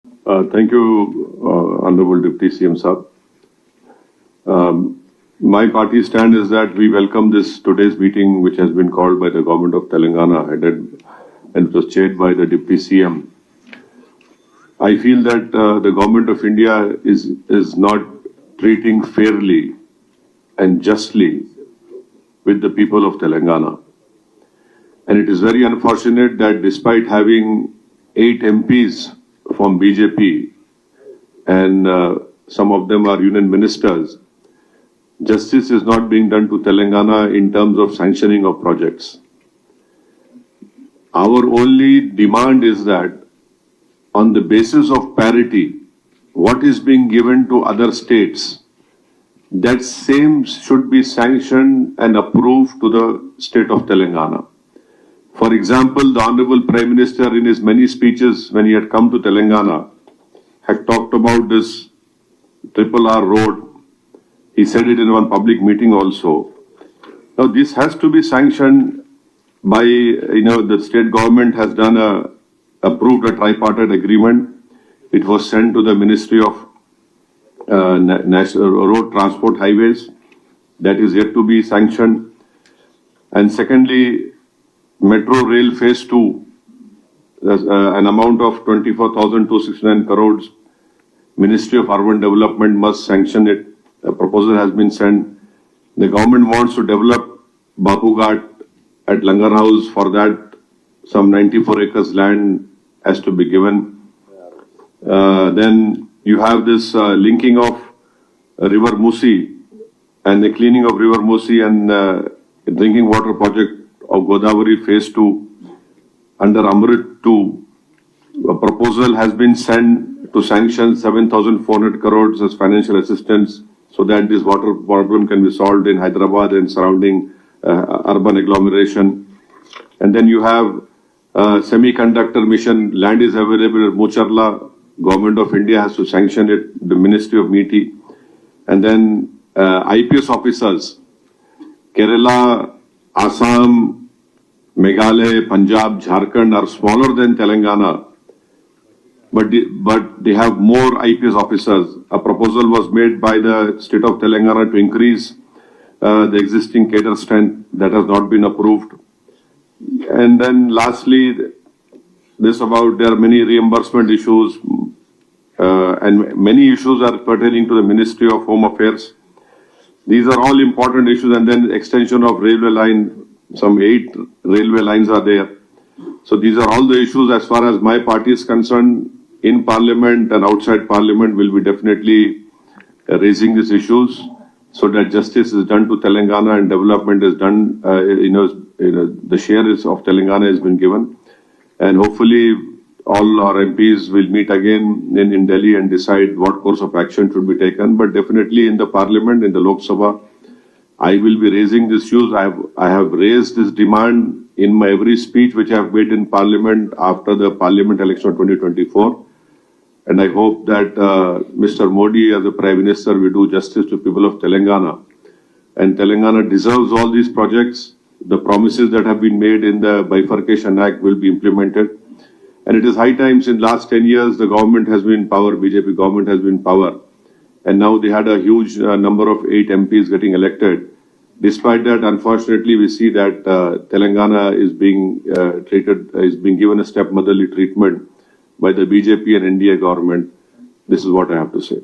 Thank you, Honorable Deputy CM Saab. My party stand is that we welcome today's meeting, which has been called by the government of Telangana, headed and it was chaired by the Deputy CM. I feel that the government of India is not treating fairly and justly with the people of Telangana. And it is very unfortunate that despite having 8 MPs from BJP and some of them are union ministers, justice is not being done to Telangana in terms of sanctioning of projects. Our only demand is that on the basis of parity, what is being given to other states, that same should be sanctioned and approved to the state of Telangana. For example, the Honorable Prime Minister in his many speeches when he had come to Telangana had talked about this RRR road. He said it in one public meeting also. Now this has to be sanctioned by, the state government has approved a tripartite agreement. It was sent to the Ministry of National Road Transport Highways. That is yet to be sanctioned. And secondly, Metro Rail Phase 2, an amount of 24,269 crores. Ministry of Urban Development must sanction it. A proposal has been sent. The government wants to develop Bapu Ghat at Langar House. For that, some 94 acres land has to be given. Then you have this linking of River Musi and the cleaning of River Musi and drinking water project of Godavari Phase 2 under Amrit 2. A proposal has been sent to sanction 7,400 crores as financial assistance so that this water problem can be solved in Hyderabad and surrounding urban agglomeration. And then you have semiconductor mission, land is available at Mucharla, Government of India has to sanction it, the Ministry of MeitY. And then IPS officers, Kerala, Assam, Meghalaya, Punjab, Jharkhand are smaller than Telangana, but they have more IPS officers. A proposal was made by the state of Telangana to increase the existing cadre strength. That has not been approved. And then lastly, there are many reimbursement issues and many issues are pertaining to the Ministry of Home Affairs. These are all important issues, and then extension of railway line, some 8 railway lines are there. So these are all the issues as far as my party is concerned. In Parliament and outside Parliament will be definitely raising these issues so that justice is done to Telangana and development is done, the share of Telangana has been given. And hopefully all our MPs will meet again in Delhi and decide what course of action should be taken. But definitely in the Parliament, in the Lok Sabha, I will be raising these issues. I have raised this demand in my every speech which I have made in Parliament after the Parliament election of 2024. And I hope that Mr. Modi as the Prime Minister will do justice to people of Telangana. And Telangana deserves all these projects. The promises that have been made in the Bifurcation Act will be implemented. And it is high time. In last 10 years, the government has been in power, BJP government has been in power. And now they had a huge number of 8 MPs getting elected. Despite that, unfortunately, we see that Telangana is being given a stepmotherly treatment by the BJP and NDA government. This is what I have to say.